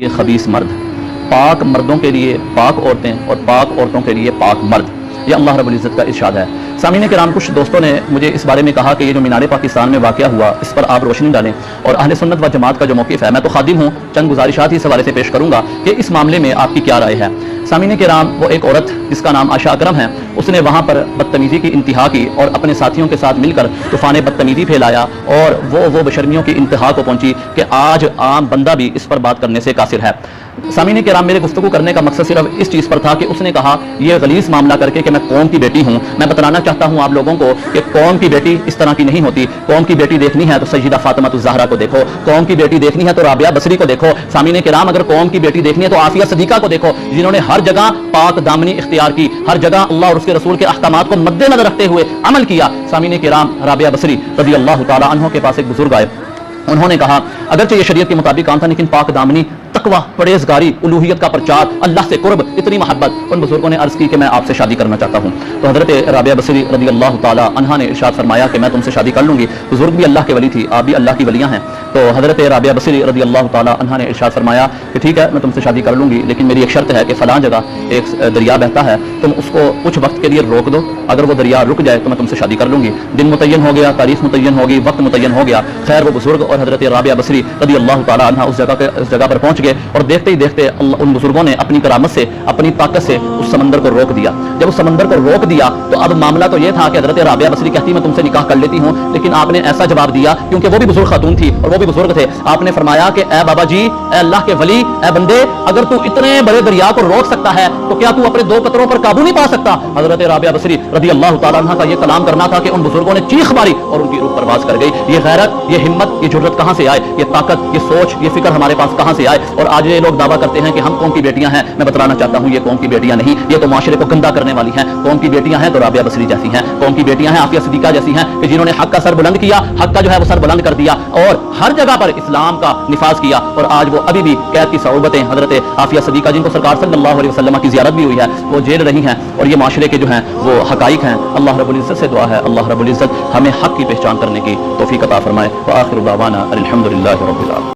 یہ خبیث مرد، پاک مردوں کے لیے پاک عورتیں اور پاک عورتوں کے لیے پاک مرد، یہ اللہ رب العزت کا ارشاد ہے۔ سامعین کرام، کچھ دوستوں نے مجھے اس بارے میں کہا کہ یہ جو مینار پاکستان میں واقعہ ہوا اس پر آپ روشنی ڈالیں، اور اہل سنت و جماعت کا جو موقف ہے، میں تو خادم ہوں، چند گزارشات ہی اس حوالے سے پیش کروں گا کہ اس معاملے میں آپ کی کیا رائے ہے۔ سامعین کرام، وہ ایک عورت جس کا نام عائشہ اکرم ہے، اس نے وہاں پر بدتمیزی کی انتہا کی اور اپنے ساتھیوں کے ساتھ مل کر طوفان بدتمیزی پھیلایا، اور وہ بشرمیوں کی انتہا کو پہنچی کہ آج عام بندہ بھی اس پر بات کرنے سے قاصر ہے۔ سامعین کرام، میرے گفتگو کرنے کا مقصد صرف اس چیز پر تھا کہ اس نے کہا یہ غلیظ معاملہ کر کے کہ میں قوم کی بیٹی ہوں۔ میں بتلانا چاہتا ہوں آپ لوگوں کو کہ قوم کی بیٹی اس طرح کی نہیں ہوتی۔ قوم کی بیٹی دیکھنی ہے تو سیدہ فاطمہ الزہرا کو دیکھو، قوم کی بیٹی دیکھنی ہے تو رابعہ بصری کو دیکھو۔ سامعین کرام، اگر قوم کی بیٹی دیکھنی ہے تو عافیہ صدیقہ کو دیکھو، جنہوں نے ہر جگہ پاک دامنی اختیار کی، ہر جگہ اللہ اور اس کے رسول کے احکامات کو مد نظر رکھتے ہوئے عمل کیا۔ سامعین کرام، رابعہ بصری رضی اللہ تعالی عنہ کے پاس ایک بزرگ آئے، انہوں نے کہا اگرچہ یہ شریعت کے مطابق کام تھا لیکن پاک دامنی، تقوی، پرہیزگاری، الوہیت کا پرچار، اللہ سے قرب، اتنی محبت، ان بزرگوں نے عرض کی کہ میں آپ سے شادی کرنا چاہتا ہوں۔ تو حضرت رابعہ بصری رضی اللہ تعالی عنہا نے ارشاد فرمایا کہ میں تم سے شادی کر لوں گی۔ بزرگ بھی اللہ کے ولی تھی، آپ بھی اللہ کی ولیاں ہیں۔ تو حضرت رابعہ بصری رضی اللہ تعالی عنہا نے ارشاد فرمایا کہ ٹھیک ہے، میں تم سے شادی کر لوں گی، لیکن میری ایک شرط ہے کہ فلاں جگہ ایک دریا بہتا ہے، تم اس کو کچھ وقت کے لیے روک دو، اگر وہ دریا رک جائے تو میں تم سے شادی کر لوں گی۔ دن متعین ہو گیا، تاریخ متعین ہوگی، وقت متعین ہو گیا۔ خیر، وہ بزرگ اور حضرت رابعہ بصری رضی اللہ تعالی عنہ اس جگہ پر پہنچ گئے، اور دیکھتے ہی دیکھتے ان بزرگوں نے اپنی کرامت سے، اپنی طاقت سے اس سمندر کو روک دیا۔ جب اس سمندر کو روک دیا تو اب معاملہ تو یہ تھا کہ حضرت رابعہ بصری کہتی میں تم سے نکاح کر لیتی ہوں، لیکن آپ نے ایسا جواب دیا، کیونکہ وہ بھی بزرگ خاتون تھی اور وہ بھی بزرگ تھے، آپ نے فرمایا کہ اے بابا جی، اے اللہ کے ولی، اے بندے، اگر تو اتنے بڑے دریا کو روک سکتا ہے تو کیا تو اپنے دو قطروں پر قابو نہیں پا سکتا؟ حضرت رابعہ بصری رضی اللہ تعالی عنہ کا یہ کلام کرنا تھا کہ ان بزرگوں نے چیخ ماری اور ان کی روح پرواز کر گئی۔ یہ غیرت، یہ ہمت، یہ جرأت کہاں سے آئے؟ یہ طاقت، یہ سوچ، یہ فکر ہمارے پاس کہاں سے آئے؟ اور آج یہ لوگ دعویٰ کرتے ہیں کہ ہم قوم کی بیٹیاں ہیں۔ میں بتلانا چاہتا ہوں یہ قوم کی بیٹیاں نہیں، یہ تو معاشرے کو گندا کرنے والی ہیں۔ قوم کی بیٹیاں ہیں تو رابعہ بصری جیسی ہیں، قوم کی بیٹیاں ہیں عافیہ صدیقہ جیسی ہیں کہ جنہوں نے حق کا سر بلند کیا، حق کا جو ہے وہ سر بلند کر دیا اور ہر جگہ پر اسلام کا نفاذ کیا، اور آج وہ ابھی بھی قید کی صعوبتیں، حضرت عافیہ صدیقہ جن کو سرکار صلی اللہ علیہ وسلم کی زیارت بھی ہوئی ہے، وہ جیل رہی ہیں، اور یہ معاشرے کے جو ہیں وہ حقائق ہیں۔ اللہ رب العزت سے دعا ہے اللہ رب العزت ہمیں حق کی پہچان کرنے کی توفیق عطا فرمائے۔ وآخر دعوانا الحمدللہ رب العالمین۔